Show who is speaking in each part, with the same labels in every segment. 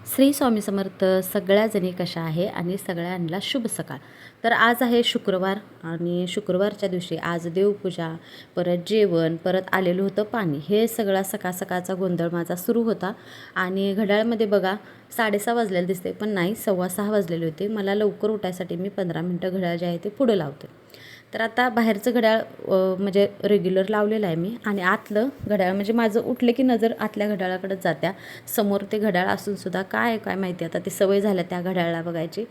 Speaker 1: श्री स्वामी समर्थ. सगळ्या जणी कशा आहे आणि सगळ्यांना शुभ सकाळ. तर आज आहे शुक्रवार आणि शुक्रवारच्या दिवशी आज देवपूजा, परत जेवण, परत आलेलं होतं पाणी. हे सगळा सकाळ सकाळचा गोंधळ माझा सुरू होता आणि घड्याळमध्ये बघा 6:30 वाजलेले दिसते, पण नाही 6:15 वाजलेले होते. मला लवकर उठायसाठी मी 15 मिनटं घड्याळ जे आहे ते पुढं लावते. तर आता बाहेरचं घड्याळ म्हणजे रेग्युलर लावलेलं आहे मी आणि आतलं घड्याळ म्हणजे माझं उठले की नजर आतल्या घड्याळाकडेच जात्या. समोर ते घड्याळ असूनसुद्धा काय काय माहिती आता ती सवय झाल्या त्या घड्याळाला बघायची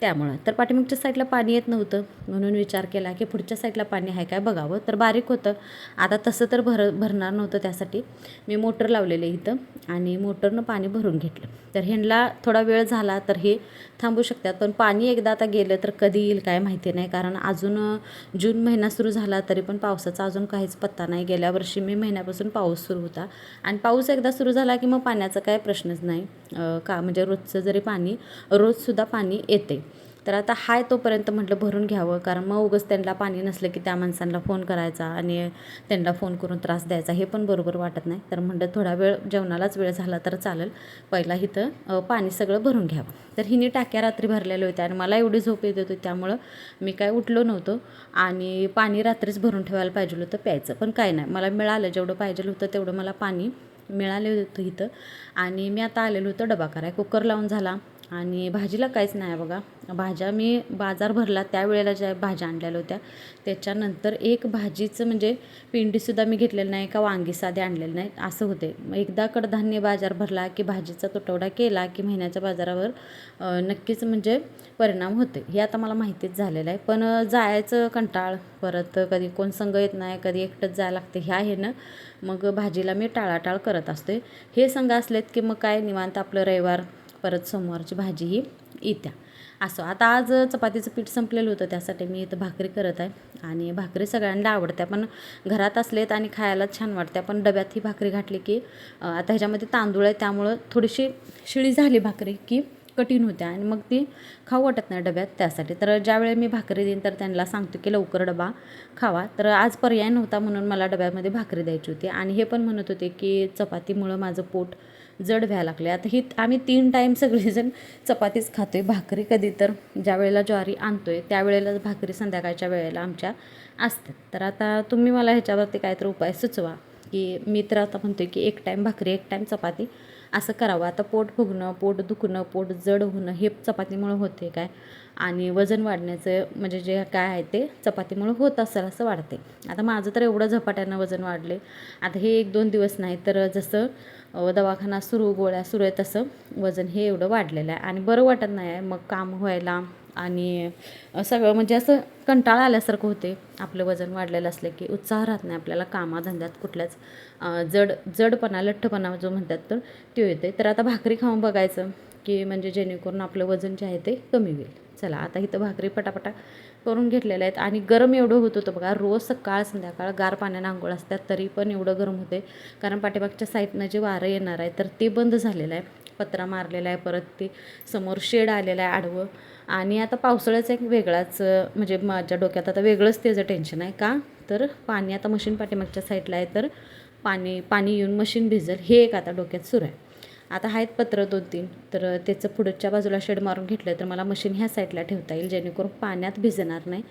Speaker 1: त्यामुळं. तर पाठीमागच्या साईडला पाणी येत नव्हतं म्हणून विचार केला की पुढच्या साईडला पाणी आहे काय बघावं. तर बारीक होतं. आता तसं तर भरणार नव्हतं, त्यासाठी मी मोटर लावलेले इथं आणि मोटरनं पाणी भरून घेतलं. तर ह्यांना थोडा वेळ झाला तर हे थांबू शकतात, पण पाणी एकदा आता गेलं तर कधी येईल काय माहिती नाही. कारण अजून जून महिना सुरू झाला तरी पण पावसाचा अजून काहीच पत्ता नाही. गेल्या वर्षी मे महिन्यापासून पाऊस सुरू होता आणि पाऊस एकदा सुरू झाला की मग पाण्याचा काय प्रश्नच नाही. का म्हणजे रोजचं जरी पाणी रोजसुद्धा पाणी येते. तर आता हाय तोपर्यंत म्हटलं भरून घ्यावं, कारण मग उगाच त्यांना पाणी नसलं की त्या माणसांना फोन करायचा आणि त्यांना फोन करून त्रास द्यायचा, हे पण बरोबर वाटत नाही. तर म्हटलं थोडा वेळ जेवणालाच वेळ झाला तर चालेल, पहिला इथं पाणी सगळं भरून घ्यावं. तर हिने टाक्या रात्री भरलेल्या होत्या आणि मला एवढी झोप येत होती त्यामुळं मी काय उठलो नव्हतो आणि पाणी रात्रीच भरून ठेवायला पाहिजे होतं प्यायचं, पण काय नाही, मला मिळालं जेवढं पाहिजे होतं तेवढं मला पाणी मिळाले होतं इथं. आणि मी आता आलेलो होतं डबा कराय, कुकर लावून झाला आणि भाजीला काहीच नाही बघा. भाज्या मी बाजार भरला त्यावेळेला ज्या भाज्या आणलेल्या होत्या त्याच्यानंतर एक भाजीचं म्हणजे पिंडीसुद्धा मी घेतलेलं नाही का वांगी साधे आणलेले नाहीत असं होते. मग एकदा कडधान्य बाजार भरला की भाजीचा तुटवडा केला की महिन्याच्या बाजारावर नक्कीच म्हणजे परिणाम होते, हे आता मला माहितीच झालेलं आहे. पण जायचं कंटाळ, परत कधी कोण संग येत नाही, कधी एकटंच जायला लागते, ह्या हे ना मग भाजीला मी टाळाटाळ करत असते. हे संघ असलेत की मग काय निवांत आपलं रविवार, परत सोमवारची भाजी ही येत्या असं. आता आज चपातीचं पीठ संपलेलं होतं त्यासाठी मी इथं भाकरी करत आहे आणि भाकरी सगळ्यांना आवडत्या, पण घरात असलेत आणि खायला छान वाटत्या. पण डब्यात ही भाकरी घातली की आता ह्याच्यामध्ये तांदूळ आहे त्यामुळं थोडीशी शिळी झाली भाकरी की कठीण होत्या आणि मग ती खाऊ वाटत नाही डब्यात, त्यासाठी. तर ज्यावेळी मी भाकरी देईन तर त्यांना सांगतो की लवकर डबा खावा. तर आज पर्याय नव्हता म्हणून मला डब्यामध्ये भाकरी द्यायची होती आणि हे पण म्हणत होते की चपातीमुळं माझं पोट जड व्हायला लागले. आता ही आम्ही 3 टाईम सगळेजण चपातीच खातो आहे. भाकरी कधी तर ज्यावेळेला ज्वारी आणतो आहे त्यावेळेलाच भाकरी संध्याकाळच्या वेळेला आमच्या असतात. तर आता तुम्ही मला ह्याच्यावरती काहीतरी उपाय सुचवा की मी तर आता म्हणतो की 1 टाईम भाकरी 1 टाईम चपाती असं करावं. आता पोट फुगणं, पोट दुखणं, पोट जड होणं हे चपातीमुळं होते काय आणि वजन वाढण्याचं म्हणजे जे काय आहे ते चपातीमुळं होत असेल असं वाटते. आता माझं तर एवढं झपाट्यानं वजन वाढले. आता हे 1-2 दिवस नाही तर जसं दवाखाना सुरू, गोळ्या सुरू आहे तसं वजन हे एवढं वाढलेलं आहे आणि बरं वाटत नाही आहे. मग काम व्हायला आणि सगळं म्हणजे असं कंटाळा आल्यासारखं होते. आपलं वजन वाढलेलं असलं की उत्साह राहत नाही आपल्याला कामाधंद्यात कुठल्याच. जडपणा, लठ्ठपणा जो म्हणतात तर तो येते. तर आता भाकरी खाऊन बघायचं की म्हणजे जेणेकरून आपलं वजन जे आहे ते कमी होईल. चला आता इथं भाकरी पटापटा करून घेतलेल्या आहेत आणि गरम एवढं होत होतं बघा. रोज सकाळ संध्याकाळ गार पाण्यानं आंघोळ असतात तरी पण एवढं गरम होते, कारण पाठीमागच्या साईडनं जे वारं येणार आहे तर ते बंद झालेलं आहे, पत्रा मारलेला आहे, परत ते समोर शेड आलेलं आहे आडवं. आणि आता पावसाळ्याचा एक वेगळाच म्हणजे माझ्या डोक्यात आता वेगळंच त्याचं टेन्शन आहे. का तर पाणी आता मशीन पाठीमागच्या साईडला आहे तर पाणी येऊन मशीन भिजल हे एक आता डोक्यात सुरू आहे. आता आहेत पत्र 2-3 तर त्याचं पुढच्या बाजूला शेड मारून घेतलं तर मला मशीन ह्या साईडला ठेवता येईल जेणेकरून पाण्यात भिजणार नाही.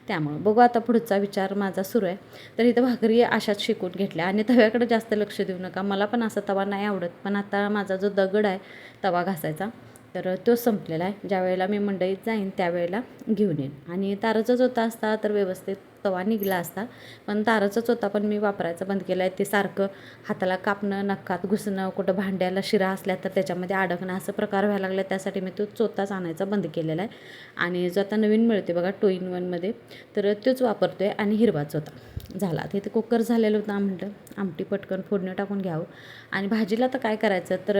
Speaker 1: त्यामुळं बघू आता पुढचा विचार माझा सुरू आहे. तर इथं भाकरी अशाच शिकून घेतल्या आणि तव्याकडे जास्त लक्ष देऊ नका. मला पण असा तवा नाही आवडत, पण आता माझा जो दगड आहे तवा घासायचा तर तो संपलेला आहे. ज्यावेळेला मी मंडईत जाईन त्यावेळेला घेऊन येईन. आणि ताराचा चोथा असता तर व्यवस्थित तवा निघला असता, पण ताराचा चोथा पण मी वापरायचं बंद केलं आहे. ते सारखं हाताला कापणं, नखात घुसणं, कुठं भांड्याला शिरा असल्या तर त्याच्यामध्ये अडकणं असं प्रकार व्हायला लागला. त्यासाठी मी तो चोथाच आणायचा बंद केलेला आहे आणि जो आता नवीन मिळते बघा 2 in 1मध्ये तर तोच वापरतो आहे आणि हिरवा चोथा झाला. आता इथे कुकर झालेलं होतं, म्हटलं आमटी पटकन फोडणी टाकून घ्यावं. आणि भाजीला तर काय करायचं तर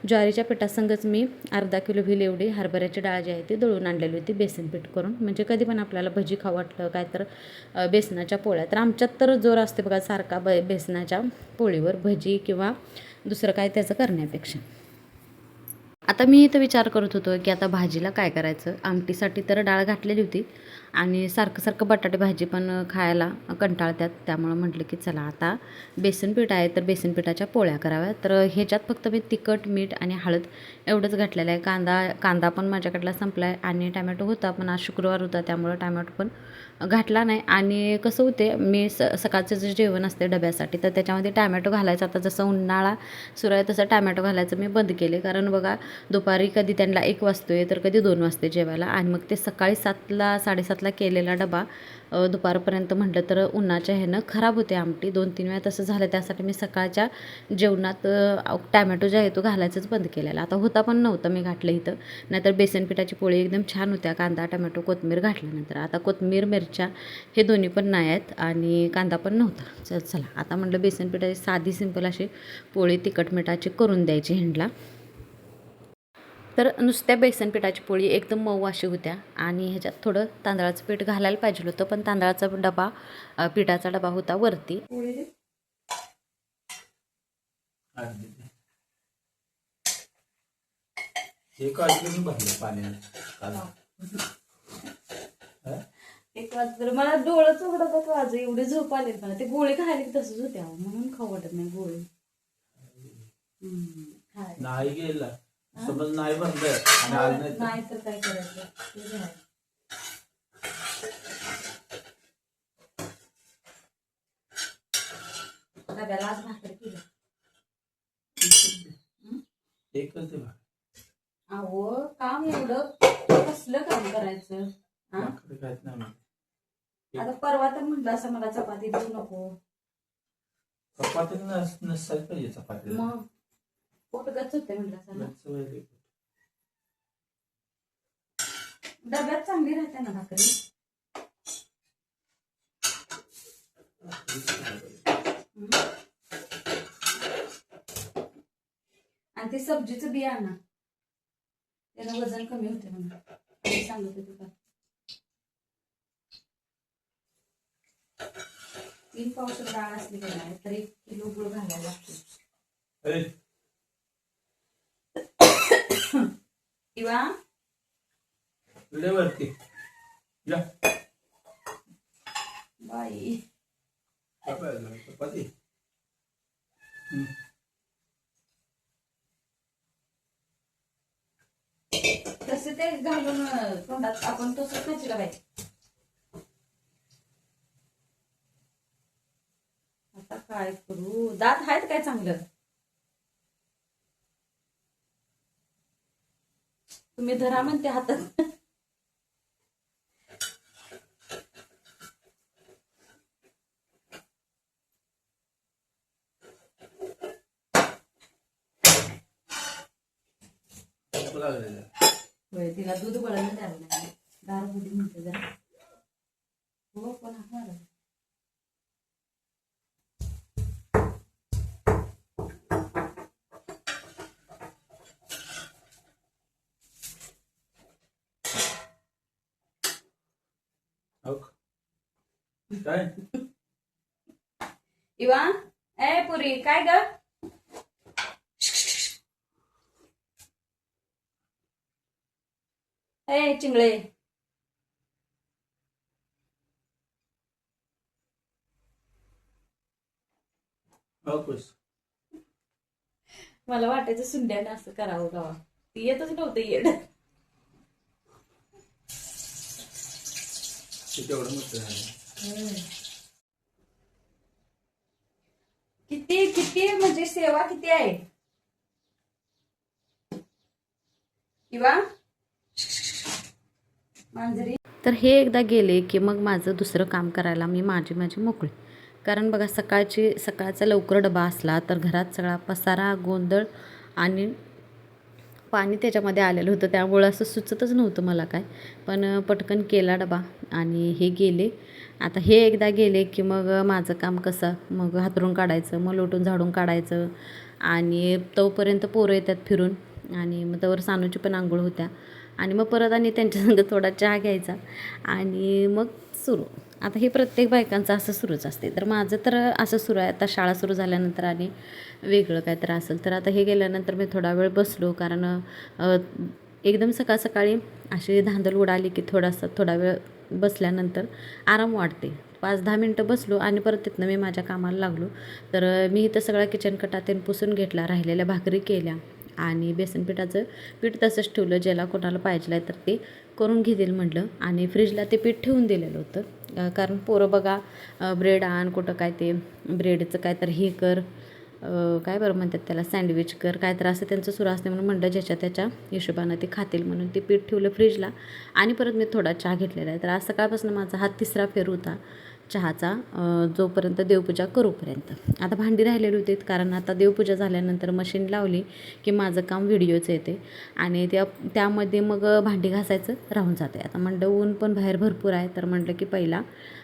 Speaker 1: ज्वारीच्या पिठासंगच मी अर्धा किलो व्हील एवढी हरभऱ्याची डाळ जी आहे ती दळून आणलेली होती बेसन पीठ करून. म्हणजे कधी पण आपल्याला भजी खावं वाटलं काय तर बेसनाच्या पोळ्या, तर आमच्यात तर जोर असते बघा सारखा बेसनाच्या पोळीवर भजी किंवा दुसरं काय त्याचं करण्यापेक्षा. आता मी इथं विचार करत होतो की आता भाजीला काय करायचं. आमटीसाठी तर डाळ घातलेली होती आणि सारखं सारखं बटाटे भाजी पण खायला कंटाळतात. त्यामुळं म्हटलं की चला आता बेसन पीठ आहे तर बेसन पिठाच्या पोळ्या कराव्या. तर ह्याच्यात फक्त मी तिखट, मीठ आणि हळद एवढंच घातलेलं आहे. कांदा पण माझ्याकडला संपला आहे आणि टॅमॅटो होता, पण आज शुक्रवार होता त्यामुळं टॅमॅटो पण घातला नाही. आणि कसं होते, मी सकाळचं जे जेवण असते डब्यासाठी तर त्याच्यामध्ये टॅमॅटो घालायचं. आता जसं उन्हाळा सुरू आहे तसं टॅमॅटो घालायचं मी बंद केले, कारण बघा दुपारी कधी त्यांना 1 वाजतो आहे तर कधी 2 वाजते जेवायला. आणि मग ते सकाळी 7ला 7:30ला केलेला डबा दुपारपर्यंत म्हटलं तर उन्हाच्या ह्यानं खराब होते आमटी. 2-3 वेळा तसं झालं. त्यासाठी मी सकाळच्या जेवणात टॅमॅटो जो आहे तो घालायचंच बंद केलेला. आता होता पण नव्हता मी घातलं इथं, नाहीतर बेसन पिठाची पोळी एकदम छान होत्या कांदा, टॅमॅटो, कोथिंबीर घातल्यानंतर. आता कोथिंबीर, मिरच्या हे दोन्ही पण नाही आहेत आणि कांदा पण नव्हता. चला आता म्हटलं बेसन पिठाची साधी सिंपल अशी पोळी तिखट मिठाची करून द्यायची ह्यांना. तर नुसत्या बेसन पिठाची पोळी एकदम मऊ अशी होत्या आणि ह्याच्यात थोडं तांदळाचं पीठ घालायला पाहिजे होतं, पण तांदळाचा डबा पिठाचा डबा होता वरती.
Speaker 2: एक वाजता मला डोळंच उघडत वाजू एवढे झोप आले मला. ते गोळी खायला की तसंच होत्या म्हणून खाऊ वाटत नाही गोळी. नाही गेला समज नाही भरलं नाही तर काय करायचं. डब्याला आज भाकर केलं एकच ते. अहो काम एवढं कसलं काम करायचं. आता परवा तर म्हटलं असं मला चपाती देऊ नको. चपाती नसायला पाहिजे चपाती. मग पोट गच्च होते म्हटलं. डब्यात चांगली राहते ना भाकरी. आणि ते सब्जीचं बिया ना त्याला वजन कमी होते म्हणून सांगत होते का. 3 पावशेर डाळ असली की नाही तर 1 किलो गुळ घालायला लागतो. किंवा वेळेवरती बाई चपाती तसे ते घालून तोंडात आपण तसंच नचलं पाहिजे. आता काय करू. दात आहेत काय चांगलं. तुम्ही धरा म्हणते हातात. तिला दूध बळायला द्यावं लागेल. दार बुडी म्हणते जरा. हो पण हाणार काय इवा ए पुरी काय ग. ए चिंगळे मला वाटायचं सुंद्यानं असं करावं गावा. ती येतच नव्हतं येड. किती किती म्हणजे सेवा किती आहे किंवा मांजरी.
Speaker 1: तर हे एकदा गेले की मग माझं दुसरं काम करायला मी माझी मोकळी. कारण बघा सकाळचा लवकर डबा असला तर घरात सगळा पसारा, गोंधळ आणि पाणी त्याच्यामध्ये आलेलं होतं. त्यामुळं असं सुचतच नव्हतं मला काय. पण पटकन केला डबा आणि हे गेले. आता हे एकदा गेले की मग माझं काम कसं, मग हातरून काढायचं, मग लोटून झाडून काढायचं आणि तोपर्यंत पोरं येतात फिरून आणि मग तोवर सानूची पण आंघोळ होत्या आणि मग परत आणि त्यांच्यासंग थोडा चहा घ्यायचा आणि मग सुरू. आता हे प्रत्येक बायकांचं असं सुरूच असते. तर माझं तर असं सुरू आहे. आता शाळा सुरू झाल्यानंतर आणि वेगळं काय तर असेल तर आता हे गेल्यानंतर मी थोडा वेळ बसलो, कारण एकदम सकाळी अशी धांदल उडाली की थोडा वेळ बसल्यानंतर आराम वाटते. 5-10 मिनटं बसलो आणि परत तिथनं मी माझ्या कामाला लागलो. तर मी इथं सगळा किचन कटा तेन पुसून घेतला, राहिलेल्या भाकरी केल्या आणि बेसन पिठाचं पीठ तसंच ठेवलं. ज्याला कोणाला पाहिजे आहे तर ते करून घेतील म्हटलं आणि फ्रीजला ते पीठ ठेवून दिलेलं होतं. कारण पोरं बघा ब्रेड आण, कुठं काय ते ब्रेडचं काय तर हे कर, काय बरं म्हणतात त्याला, सँडविच कर, काय तर असं त्यांचं सुरू असते. म्हणून म्हणलं ज्याच्या त्याच्या हिशोबानं ते खातील म्हणून ते पीठ ठेवलं फ्रीजला आणि परत मी थोडा चहा घेतलेला आहे. तर आज सकाळपासून माझा हा 3रा फेर होता चहाचा, जोपर्यंत देवपूजा करूपर्यंत. आता भांडी राहिलेली होती, कारण आता देवपूजा झाल्यानंतर मशीन लावली की माझं काम व्हिडिओचं येते आणि त्यामध्ये मग भांडी घासायचं राहून जाते. आता म्हणलं ऊन पण बाहेर भरपूर आहे, तर म्हटलं की पहिला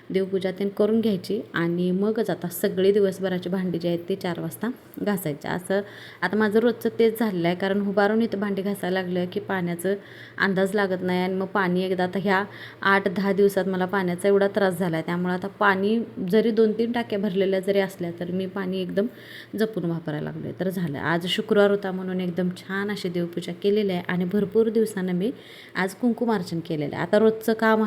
Speaker 1: देवपूजा ते करून घ्यायची आणि मगच आता सगळे दिवसभराची भांडी जी आहेत ते 4 वाजता घासायचं. असं आता माझं रोजचं तेच झालेलं आहे, कारण उभारून इथं भांडी घासायला लागलं की पाण्याचं अंदाज लागत नाही आणि मग पाणी एकदा आता ह्या 8-10 दिवसात मला पाण्याचा एवढा त्रास झाला आहे. त्यामुळे आता पाणी जरी 2-3 टाक्या भरलेल्या जरी असल्या तर मी पाणी एकदम जपून वापरायला लागले. तर झालं आज शुक्रवार होता म्हणून एकदम छान अशी देवपूजा केलेली आहे आणि भरपूर दिवसानं मी आज कुंकुमार्चन केलेलं आहे. आता रोजचं काम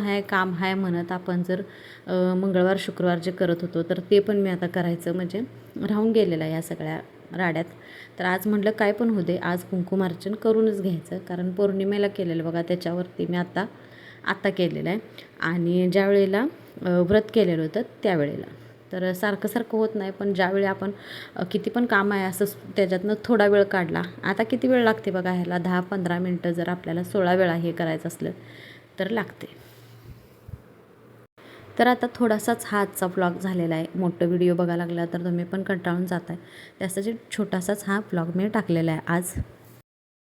Speaker 1: आहे म्हणत आपण जर मंगळवार शुक्रवार जे करत होतो तर ते पण मी आता करायचं म्हणजे राहून गेलेलं आहे या सगळ्या राड्यात. तर आज म्हटलं काय पण होऊ दे, आज कुंकुमार्चन करूनच घ्यायचं, कारण पौर्णिमेला केलेलं बघा त्याच्यावरती मी आत्ता केलेलं आहे आणि ज्या वेळेला व्रत केलेलं होतं त्यावेळेला. तर सारखं होत नाही, पण ज्यावेळी आपण किती पण काम आहे असं त्याच्यातनं थोडा वेळ काढला. आता किती वेळ लागते बघा ह्याला, 10-15 मिनटं जर आपल्याला 16 वेळा हे करायचं असलं तर लागते. तर आता थोडासाच हा आजचा व्लॉग झालेला आहे. मोठं व्हिडिओ बघायला लागला तर तुम्ही पण कंटाळून जाताय, त्यासाठी छोटासाच हा व्लॉग मी टाकलेला आहे आज.